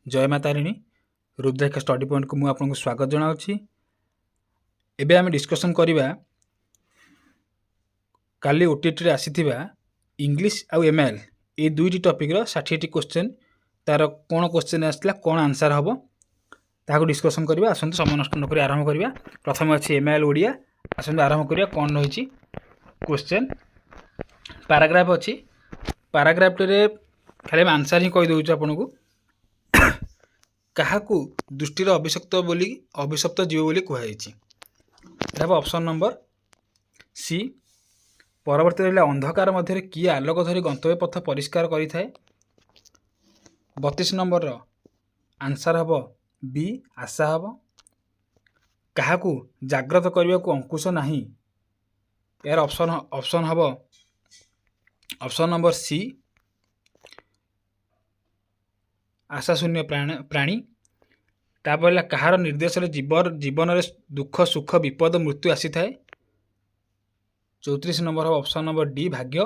जय माता तारिणी रुद्राक्ष study point को आपको स्वागत जनावि। एबे आम डिस्कसन करवा काली ओटीटी आसीथिबा इंग्लिश आउ एमएल ये दुईटी टॉपिक रो 60 क्वेश्चन तार कौन क्वेश्चन आसला कौन आंसर हम ताको डिस्कसन करवा। आसंतु समय नष्ट नक आरंभ करवा। प्रथम अच्छी एमएल ओडिया आसंतु आरंभ करवा। कौन रही क्वेश्चन पैराग्राफ अच्छी पैराग्राफ रे खाली आंसर ही कही दउछ आपन को काहाकू दृष्टिर अभिशप्त जीव बोली कहुई। ऑप्शन नंबर सी। परवर्ती रहा अंधकार मध्य किए आलोक धरी गंतव्य पथ परिष्कार करें। 32 नंबर आंसर हम बी आशा हम। काहाकू जाग्रत करने को अंकुश नहीं यार ऑप्शन हम ऑप्शन नंबर सी आशा शून्य प्राणी। तापर कहार निर्देश जीवन में दुख सुख विपद मृत्यु आसी थाए। 34 नंबर ऑप्शन नंबर डी भाग्य।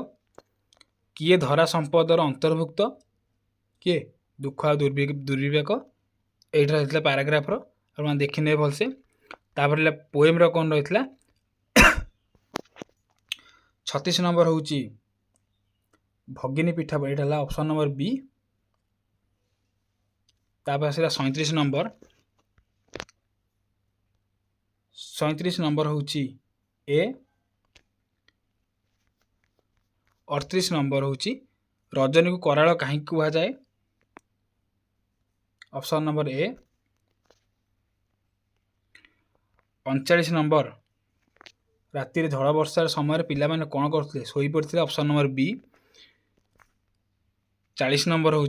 किए धरा संपदर अंतर्भुक्त किए दुख आ दुर्विवेक एटा रही पैराग्राफ रो देखने भलसे। तापर पोएम रो कौन रही 36 नंबर हूँ भगिनी पीठा यहाँ ऑप्शन नंबर बी। तापर आसला 37 नंबर हूँ ए। 38 नंबर हूँ रजनी को कराल कहीं कह जाए ऑप्शन नंबर ए। 39 नंबर राति झड़ वर्षार समय पिला माने कौन करते शोई पड़ते ऑप्शन नंबर बी। 40 नंबर हूँ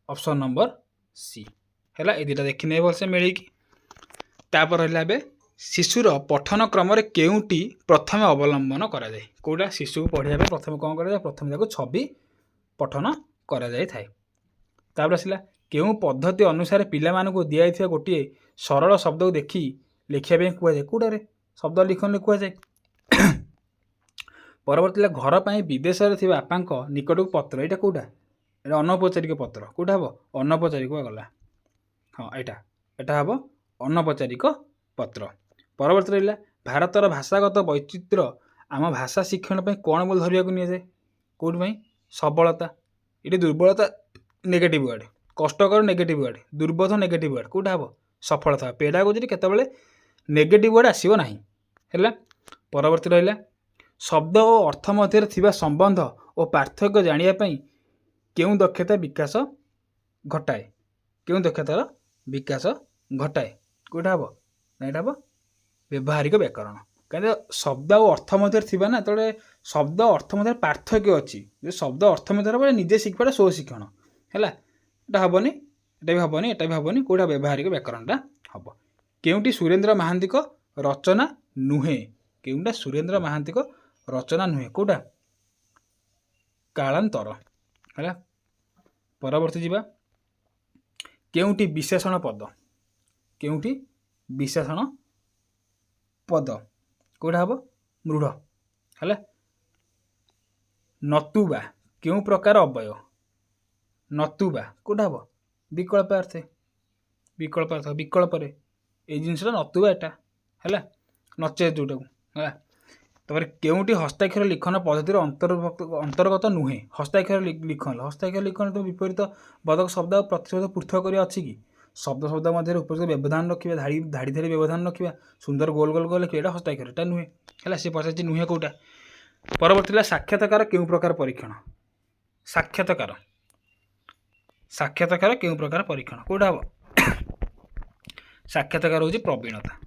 ऑप्शन नंबर सी है। ये दुटा देखने भलसे मिली। तापर रहा शिशुर पठन क्रम केउटी प्रथम अवलंबन कराए कौटा शिशु को पढ़ाई प्रथम कौन कर प्रथम जाक छवि पठन कर। आसला केउ पद्धति अनुसार पिला दिखाई गोटे सरल शब्द को देखी लिखापी कहुए कौटे शब्द लिखन कहुए। परवर्ती घर पर विदेश में बापा निकट को पत्र यहाँ कौटा ये अनौपचारिक पत्र कौटा हम अनौपचारिक गला हाँ यहाँ हम अनौपचारिक पत्र। परवर्ती रहा भारतर भाषागत वैचित्र आम भाषा शिक्षण पर कौन बोल धरिया नि जाए कौटि सबलता ये दुर्बलता नेगेटिव वर्ड कष्टकर नेगेटिव वर्ड दुर्बोध नेगेटिव वर्ड कौटा हम सफलता पेडागोजी केतबेले नेगेटिव वर्ड आसब ना है। परवर्ती रहा शब्द और अर्थ मध्य थिबा संबंध और पार्थक्य जानापी केउं दक्षता विकास घटाए केउं दक्षतार विकास घटाए कौटा हम ना यहाँ हम व्यवहारिक व्याकरण कहीं शब्द और अर्थ मध्य थिबा ना तो शब्द अर्थ मध्य पार्थक्य अच्छी शब्द अर्थ मध्य निजे शिखा स्व शिक्षण है यहाँ हेनी यहाँ भी हेनी यहाँ भी हेनी कौटा व्यवहारिक व्याकरणटा हम। केउटी सुरेंद्र महांती रचना नुहे केउटा सुरेंद्र महांती रचना नुहे कौटा कालांतर है। परवर्ती जीवा केउटी विशेषण पद केउटी विशेषण पद कौटा हम मृढ़ है। नतुबा क्यों प्रकार अवय नतुबा कौटा हम विकल्प अर्थ विकल्प ये जिनसा नतुबा एटा है नचे जोटा को है। तापर केउटी हस्ताक्षर लिखन पद्धतिर अंतर्गत नुहे हस्ताक्षर लिखन तो विपरीत बदक शब्द प्रतिशब्द पृथक कर अच्छी कि शब्द शब्द मध्य उपस्थित व्यवधान रखा धाड़ी धाड़ी धाड़ी व्यवधान रखा सुंदर गोल गोल गोल लिखा हस्ताक्षर एटा नुहे है सी पचार नुहे कौटा। परवर्ती साक्षात्कार क्यों प्रकार परीक्षण साक्षात्कार क्यों प्रकार परीक्षण कौटा हम साक्षात्कार हूँ प्रवीणता।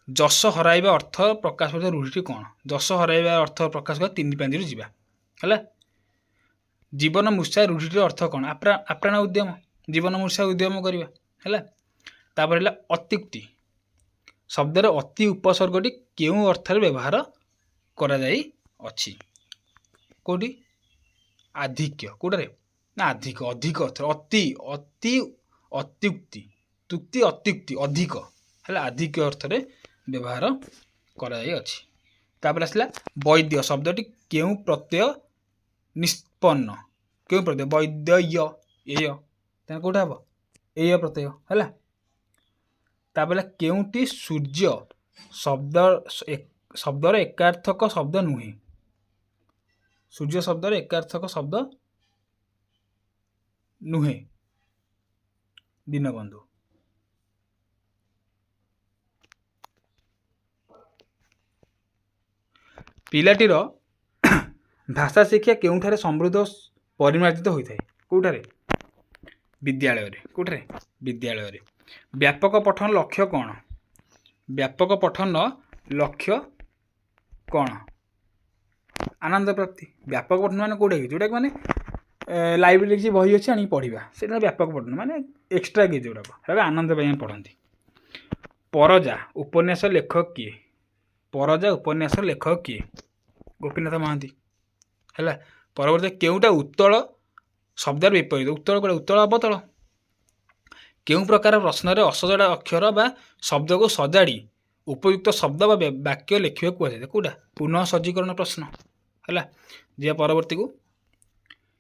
जश हराइबा अर्थ प्रकाश पाता रूढ़ी कौन जश हराइबा अर्थ प्रकाश कर 3 पांजी जीवा है। जीवन मूर्छा रूढ़ी अर्थ कौन आप्राण उद्यम जीवन मूर्छा उद्यम करवा है। तापर अत्युक्ति शब्दर अति उपसर्गटी क्यों अर्थ व्यवहार करा जाई अछि कौटी आधिक्य कौटे ना अधिक अधिक अर्थ अति अति अत्युक्ति तुक्ति अत्युक्ति अधिक है आधिक्य अर्थ व्यवहार कर। आसला वैद्य शब्दटी क्यों प्रत्यय निष्पन्न क्यों प्रत्यय वैद्य तेना कोटा हम ए प्रत्यय है तापर केउटी सूर्य शब्द शब्दर एकार्थक शब्द नुहे सूर्य शब्दर एकार्थक शब्द नुहे दीनबंधु पिलाटीर भाषा शिक्षा केउठारे समृद्ध परिमार्जित होता है कौटारे विद्यालय कौटारे विद्यालय व्यापक पठन लक्ष्य कौन व्यापक पठन लक्ष्य कौन आनंद प्राप्ति व्यापक पठन माने कोडे जोटा माने लाइब्रेरी किसी बही अच्छी आनी पढ़ा से व्यापक पठन माने एक्सट्रा कि जोड़ा आनंद पढ़ती परजा उपन्यास लेखक किए परजा उपन्यास लेखक किए गोपीनाथ महांती है परवर्ती केउटा उत्तल शब्दर विपरीत उत्तल कौन उत्तल अवतल केउ प्रकार प्रश्न असजड़ा अक्षर बा शब्द को सजाड़ी उपयुक्त शब्द बा वाक्य लिखा कहुए कौटा पुनः सज्जीकरण प्रश्न है जे परवर्ती को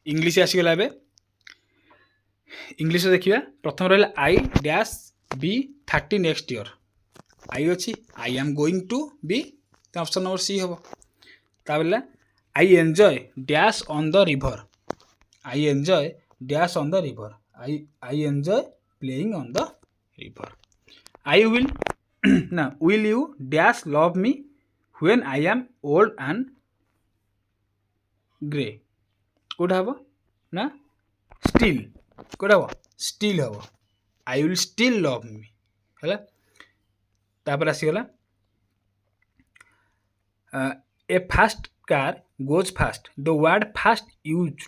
इंग्लिश आसीगला इंग्लिश देखिए प्रथम रहा I dash B 30 next year I अच्छी I am going to be option number C हम ताबले I enjoy dash on the river I enjoy dash on the river I enjoy playing on the river I will ना will you dash love me when I am old and grey कौटा हम ना still कौटा हम still हम I will still love me है तापर आसीगला ए fast car goes fast the word fast use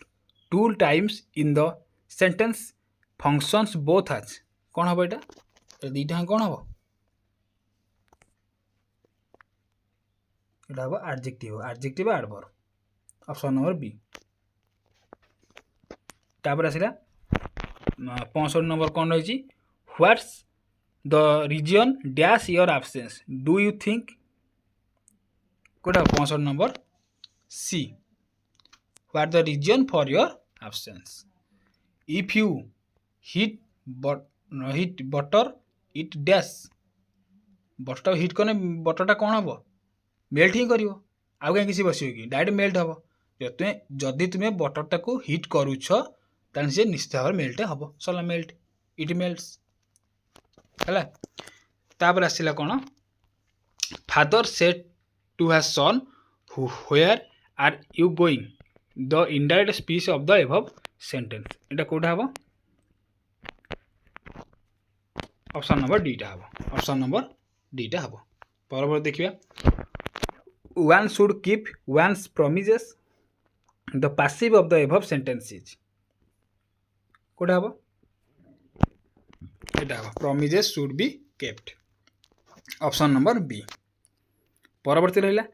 2 times in the sentence functions both as कौन हम यहाँ दीटा कौन हम यहाँ हम adjective adverb option number B तापर आसला 65 नंबर कौन रही what's the reason dash your absence do you think कौटा 65 number C what the reason for your absence if you hit butter it dash butter hit कने बटरटा कौन हम melt ही कर आउ कहीं किसी बस कि डायरेक्ट मेल्ट हम जदि तुम्हें बटरटा को हिट करुछ तान से निश्चित भाव मेल्ट हम सरला मेल्ट इट मेल्ट्स है तापर आसला कौन father said to his son where are you going the indirect speech of the above sentence एटा कोटा हम ऑप्शन नंबर डीटा हम ऑप्शन नंबर डीटा हम परवर्ती देखिए one should keep one's promises the passive of the above sentence is कोटा हम एटा हम promises should be kept option number B परवर्ती रहा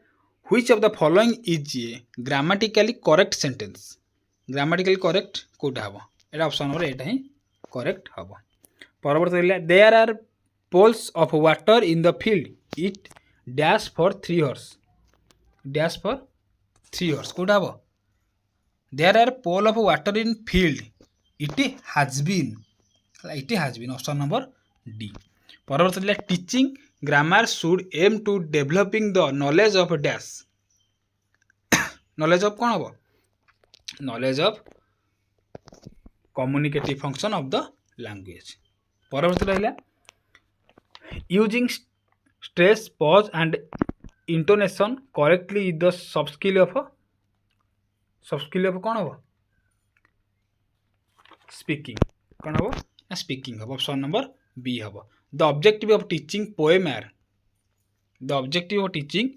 which of the following is a grammatically correct sentence grammatically correct कोटा हम एटा ऑप्शन नंबर एटा ही correct हम परवर्ती रहा there are pools of water in the field it dash for 3 hours dash for 3 hours कोटा हम there are pool of water in field it has been option number D परवर्ती रहा teaching grammar should aim to developing the knowledge of dash knowledge of कौन हम knowledge of communicative function of the language परवर्ती रहा using stress pause and intonation correctly is the सब skill of कौन हम speaking कौन हम स्पीकिंग हम ऑप्शन नंबर बी हम the objective of teaching poem are the objective of teaching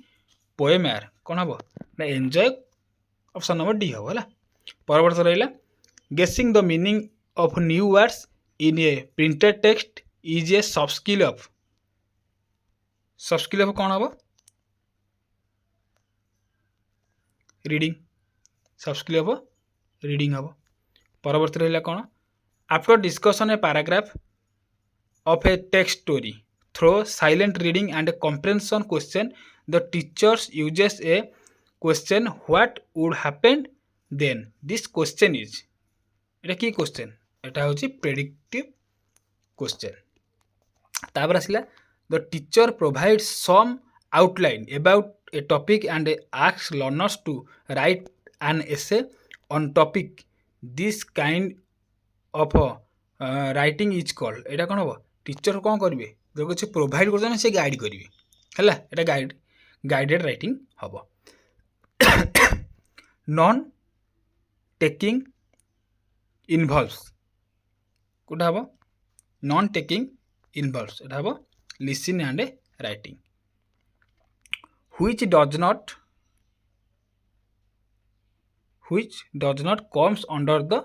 poem are कौन हम ना एंजॉय ऑप्शन नंबर डी हम है परवर्ती रहा गेसिंग the meaning of new words in A printed text is a सब स्किल ऑफ कौन हम रीडिंग सब स्किल ऑफ रीडिंग हम परवर्ती रहा कौन after discussion a paragraph of a text story through silent reading and comprehension question the teachers uses a question what would happen then this question is এটা কি question एटा होची predictive question. तापर आसिला the teacher provides some outline about a topic and asks learners to write an essay on topic this kind of writing is called. एटा कोन हो teacher कोन करबे जो कुछ प्रोवाइड करछन से गाइड करबे हला एटा गाइडेड राइटिंग हबो। नॉन टेकिंग इन्वॉल्व्स कोटा हबो नॉन टेकिंग इन्वॉल्व्स एटा हबो listen and writing. which does not comes under the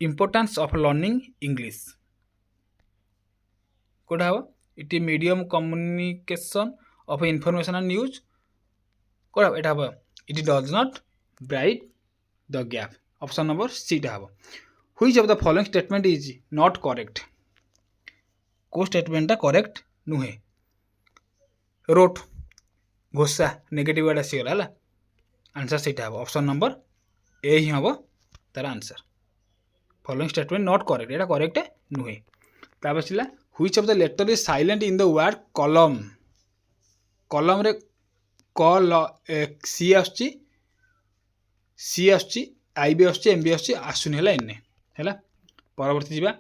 importance of learning English कोटा हबो it medium communication of information and news कोटा एटा हबो it does not bridge the gap option number C टा हबो। which of the following statement is not correct को statement टा correct नुहे रोट घोषा नेगेटिव वर्ड आसीगला हला आंसर सेटा हबो ऑप्शन नंबर ए ही हबो तार answer. Following statement not correct Etah correct नुहे। तापर छिला which of the letter is silent in the word column column रे कॉल सी आछी आई बी आछी एम बी आछी आसुनी हला एने हला। परवर्ती जीवा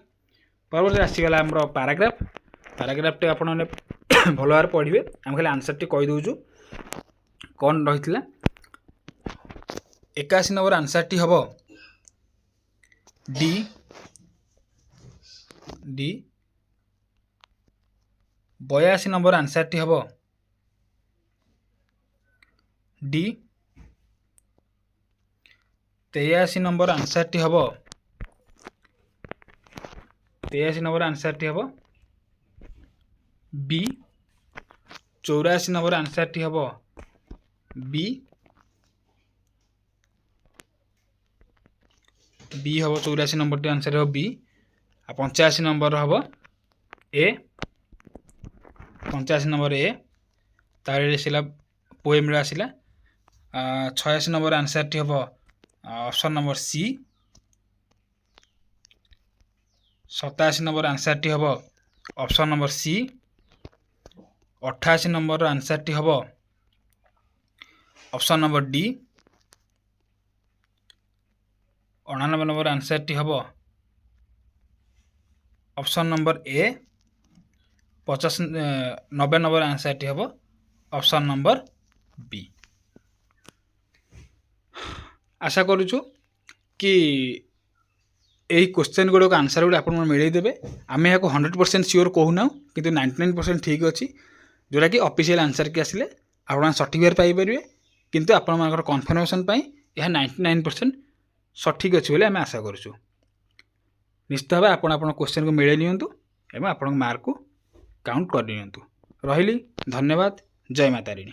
परवर्ती आसीगला हमरो पैराग्राफ टे आपण ने भलो भार पढ़िबे हम खाली आंसर टी कहि दोजु कोन रहितला 81 नंबर आंसर टी हबो डी 82 नंबर आंसर टी हबो डी 83 नंबर आंसर टी हबो 83 नंबर आंसर टी हबो बी 84 नंबर आंसर टी हबो बी हबो 84 नंबर टी आंसर हबो बी। 85 नंबर हबो ए 85 नंबर ए तारे सिला पोएम रे आसिला। 86 नंबर आंसर टी हबो option number C. 87 number answer टी हबो ऑप्शन नंबर सी। 88 नंबर आंसर टी हबो option number D. 89 number answer टी हबो option number A. 90 number answer टी हबो ऑप्शन नंबर बी। आशा करूछु कि यही क्वेश्चन गुड़क आंसर गुड़ा आप मिले देवे। आम यहाँ 100% सियोर कहूना कि 99% ठीक अच्छी जोटा कि ऑफिशियल आंसर के आसिले आप सठिक भाव पाइपर किंतु आपर कन्फर्मेशन यह 99% सठिक अच्छी बोले आम आशा करूँ। निश्चित भाव आप क्वेश्चन को मिले नियंतु एवं आपण मार्क को काउंट कर नियंतु। रही धन्यवाद। जय माता रानी।